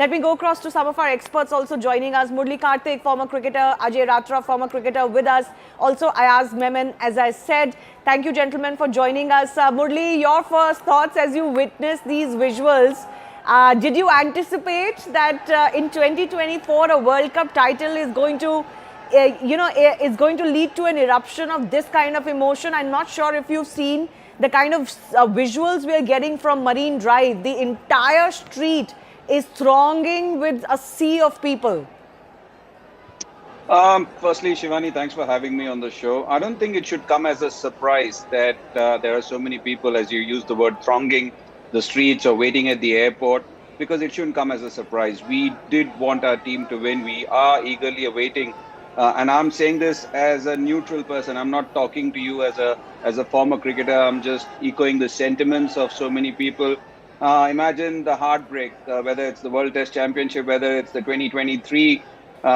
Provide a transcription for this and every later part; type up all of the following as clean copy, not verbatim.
Let me go across to some of our experts also joining us. Murli Karthik, former cricketer, Ajay Ratra, former cricketer with us. Also Ayaz Memon, as I said. Thank you, gentlemen, for joining us. Murli, your first thoughts as you witnessed these visuals. Did you anticipate that in 2024 a World Cup title is going to is going to lead to an eruption of this kind of emotion? I'm not sure if you've seen the kind of visuals we are getting from Marine Drive. The entire street is thronging with a sea of people. Firstly, Shivani, thanks for having me on the show. I don't think it should come as a surprise that there are so many people, as you use the word, thronging the streets or waiting at the airport, because it shouldn't come as a surprise. We did want our team to win. We are eagerly awaiting. And I'm saying this as a neutral person. I'm not talking to you as a former cricketer. I'm just echoing the sentiments of so many people. Imagine the heartbreak, whether it's the World Test Championship, whether it's the 2023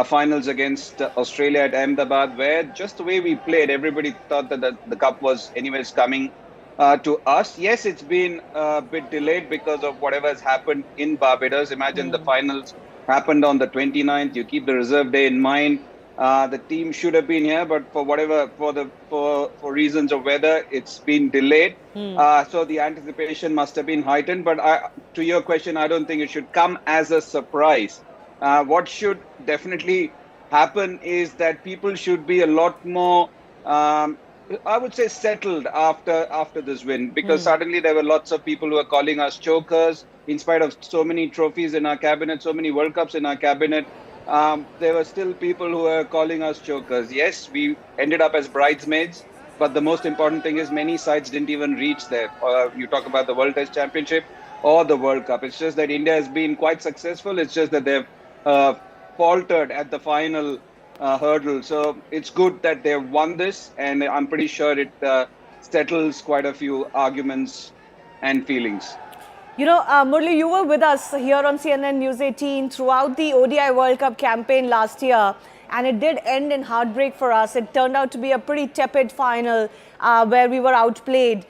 finals against Australia at Ahmedabad, where just the way we played, everybody thought that the cup was anyways coming to us. Yes, it's been a bit delayed because of whatever has happened in Barbados. Imagine the finals happened on the 29th. You keep the reserve day in mind. The team should have been here, but for reasons of weather, it's been delayed. So the anticipation must have been heightened. But to your question, I don't think it should come as a surprise. What should definitely happen is that people should be a lot more, I would say, settled after this win, because suddenly there were lots of people who are calling us chokers. In spite of so many trophies in our cabinet, so many World Cups in our cabinet, there were still people who were calling us chokers. Yes, we ended up as bridesmaids, but the most important thing is many sides didn't even reach there. You talk about the World Test Championship or the World Cup. It's just that India has been quite successful. It's just that they've faltered at the final hurdle. So it's good that they've won this, and I'm pretty sure it settles quite a few arguments and feelings. You know, Murli, you were with us here on CNN News 18 throughout the ODI World Cup campaign last year, and it did end in heartbreak for us. It turned out to be a pretty tepid final where we were outplayed.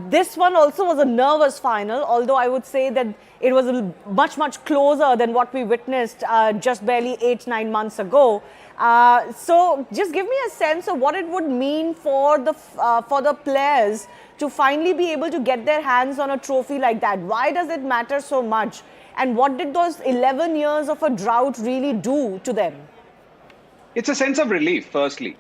This one also was a nervous final, although I would say that it was much, much closer than what we witnessed just barely 8-9 months ago. So just give me a sense of what it would mean for the players to finally be able to get their hands on a trophy like that. Why does it matter so much? And what did those 11 years of a drought really do to them? It's a sense of relief, firstly.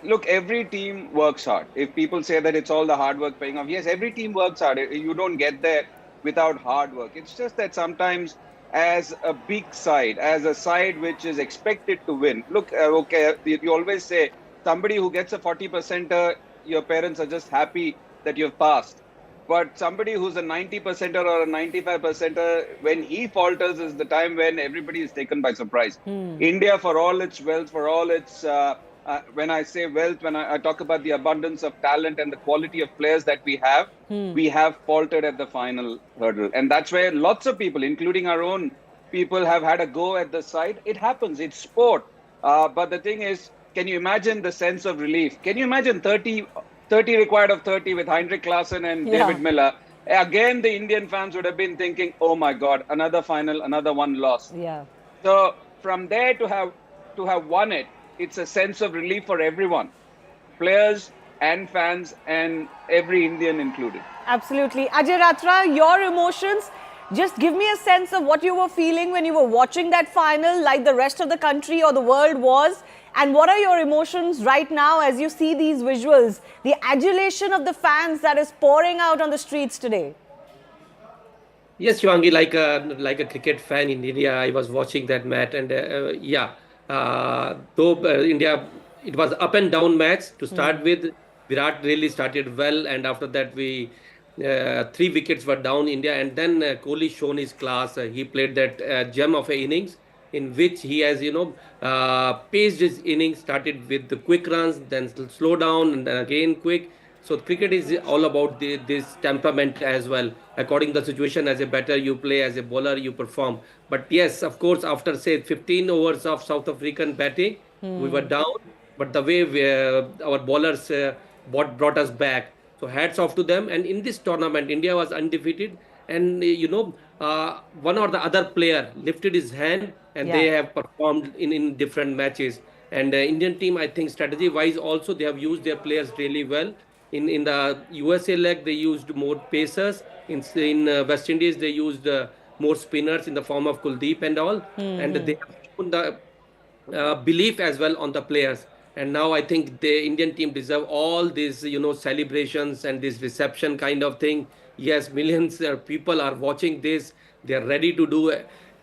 Look, every team works hard. If people say that it's all the hard work paying off, yes, every team works hard. You don't get there without hard work. It's just that sometimes as a big side, as a side which is expected to win, look, okay, you always say somebody who gets a 40%, your parents are just happy that you've passed. But somebody who's a 90%er or a 95%er, when he falters is the time when everybody is taken by surprise. India, for all its wealth, for all its, when I say wealth, when I talk about the abundance of talent and the quality of players that we have faltered at the final hurdle. And that's where lots of people, including our own people, have had a go at the side. It happens. It's sport. But the thing is, can you imagine the sense of relief? Can you imagine 30 required of 30 with Heinrich Klaassen and David Miller? Again, the Indian fans would have been thinking, oh my God, another final, another one lost. Yeah. So from there to have won it, it's a sense of relief for everyone, players and fans and every Indian included. Absolutely. Ajay Ratra, your emotions, just give me a sense of what you were feeling when you were watching that final, like the rest of the country or the world was. And what are your emotions right now as you see these visuals, the adulation of the fans that is pouring out on the streets today? Yes, Shwangi, like a cricket fan in India, I was watching that match, and though India, it was up and down match to start with. Virat really started well, and after that we 3 wickets were down India, and then Kohli shown his class. He played that gem of an innings in which he has paced his innings, started with the quick runs, then slow down, and then again quick. So cricket is all about this temperament as well. According to the situation, as a batter you play, as a bowler you perform. But yes, of course, after say 15 overs of South African batting, we were down. But the way our bowlers brought us back. So hats off to them. And in this tournament, India was undefeated. and one or the other player lifted his hand, and they Yeah. have performed in different matches. And Indian team, I think strategy wise also they have used their players really well. In the USA leg, they used more pacers. In West Indies, they used more spinners in the form of Kuldeep and all, and they have shown the belief as well on the players. And now I think the Indian team deserve all these celebrations and this reception kind of thing. Yes, millions of people are watching this. They are ready to do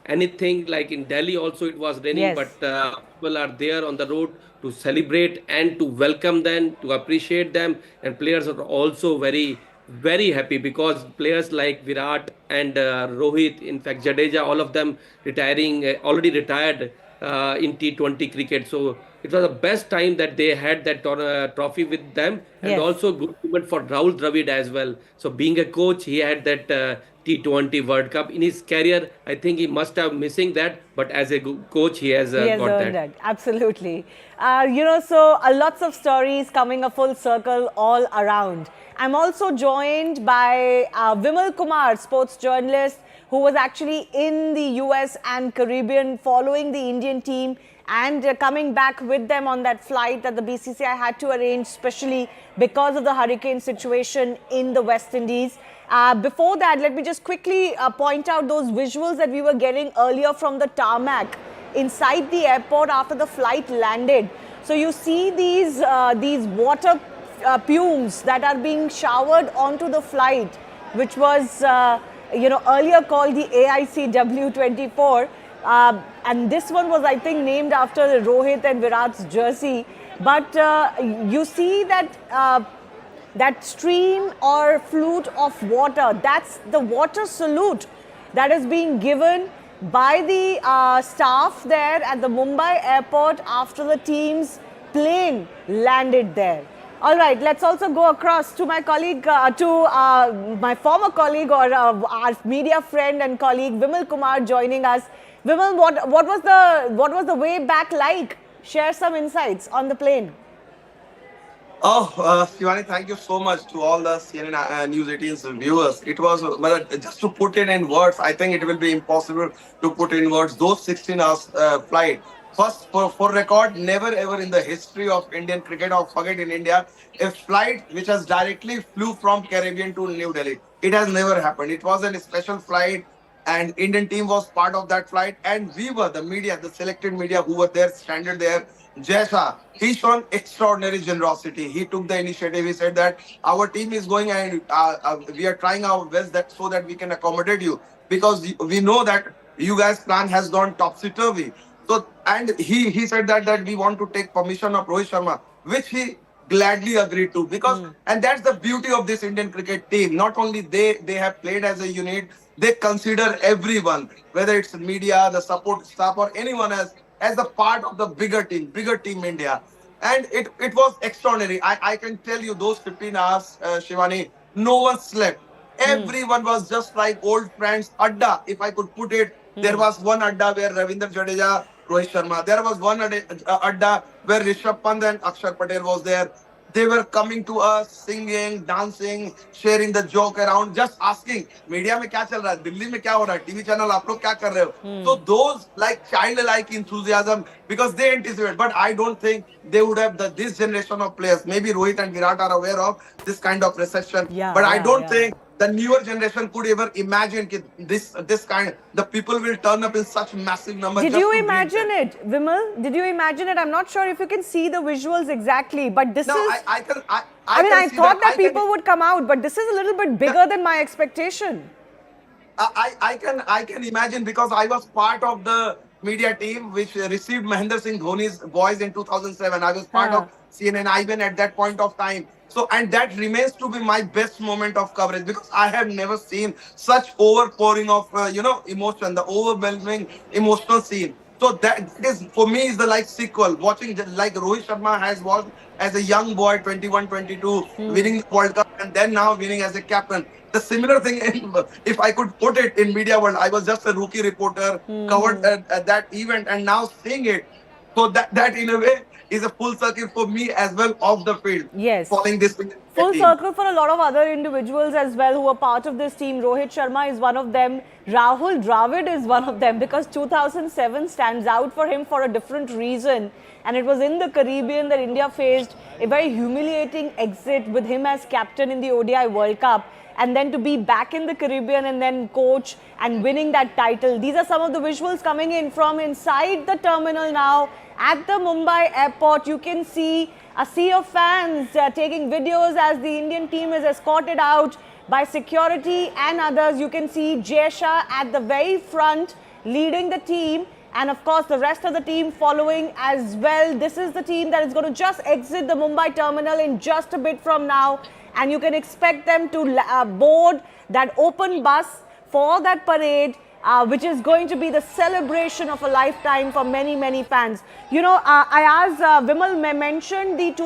anything. Like in Delhi also it was raining, Yes. but people are there on the road to celebrate and to welcome them, to appreciate them. And players are also very happy because players like Virat and Rohit, in fact Jadeja, all of them retiring, already retired in T20 cricket. So it was the best time that they had that trophy with them, and Yes. also good moment for Rahul Dravid as well. So being a coach, he had that T20 World Cup in his career. I think he must have missing that, but as a coach, he has He has got earned that. it. Absolutely. So lots of stories coming a full circle all around. I'm also joined by Vimal Kumar, sports journalist, who was actually in the US and Caribbean following the Indian team and coming back with them on that flight that the BCCI had to arrange, especially because of the hurricane situation in the West Indies. Before that, let me just quickly point out those visuals that we were getting earlier from the tarmac inside the airport after the flight landed. So you see these water fumes that are being showered onto the flight, which was earlier called the AICW 24. And this one was, I think, named after Rohit and Virat's jersey. But you see that stream or flute of water, that's the water salute that is being given by the staff there at the Mumbai airport after the team's plane landed there. All right, let's also go across to my colleague, my former colleague or our media friend and colleague Vimal Kumar joining us. Vimal, what was the way back like? Share some insights on the plane. Oh, Shivani, thank you so much to all the CNN News 18's viewers. It was, just to put it in words, I think it will be impossible to put in words. Those 16 hours flight. First, for record, never ever in the history of Indian cricket or forget in India, a flight which has directly flew from Caribbean to New Delhi. It has never happened. It was a special flight and Indian team was part of that flight, and we were the media, the selected media who were there, stranded there. Jessa, he shown extraordinary generosity. He took the initiative. He said that our team is going and we are trying our best that so that we can accommodate you because we know that you guys' plan has gone topsy turvy. So and he said that we want to take permission of Rohit Sharma, which he gladly agreed to because and that's the beauty of this Indian cricket team. Not only they have played as a unit, they consider everyone, whether it's media, the support staff, or anyone else, as a part of the bigger team India. And it was extraordinary. I can tell you those 15 hours, Shivani, no one slept. Everyone was just like old friends. Adda, if I could put it, there was one Adda where Ravindra Jadeja, Rohit Sharma. There was one Adda where Rishabh Pant and Akshar Patel was there. They were coming to us, singing, dancing, sharing the joke around, just asking, media में क्या चल रहा है, दिल्ली में क्या हो रहा है, TV channel आप लोग क्या कर रहे हो? So those like childlike enthusiasm because they anticipate. But I don't think they would have this generation of players. Maybe Rohit and Virat are aware of this kind of reception. Yeah, but I yeah, don't yeah. think the newer generation could ever imagine this kind. The people will turn up in such massive numbers. Did just you to greet imagine them. it, Vimal? Did you imagine it? I'm not sure if you can see the visuals exactly, but this No, is. I can. I mean, can I see thought that I can- people would come out, but this is a little bit bigger than my expectation. I can imagine because I was part of the media team which received Mahendra Singh Dhoni's voice in 2007. I was part Huh. of CNN IBN at that point of time. So and that remains to be my best moment of coverage because I have never seen such overpouring of emotion, the overwhelming emotional scene. So that is for me is the like sequel. Watching like Rohit Sharma has watched as a young boy, 21, 22, winning the World Cup and then now winning as a captain. The similar thing, if I could put it in media world, I was just a rookie reporter, covered at that event, and now seeing it, So that in a way is a full circle for me as well off the field. Yes. Following this Full team. circle for a lot of other individuals as well who are part of this team. Rohit Sharma is one of them. Rahul Dravid is one of them because 2007 stands out for him for a different reason. And it was in the Caribbean that India faced a very humiliating exit with him as captain in the ODI World Cup. And then to be back in the Caribbean and then coach and winning that title. These are some of the visuals coming in from inside the terminal now at the Mumbai airport. You can see a sea of fans taking videos as the Indian team is escorted out by security and others. You can see Jesha at the very front leading the team, and of course the rest of the team following as well. This is the team that is going to just exit the Mumbai terminal in just a bit from now, and you can expect them to board that open bus for that parade, which is going to be the celebration of a lifetime for many, many fans. You know, I asked Vimal mentioned the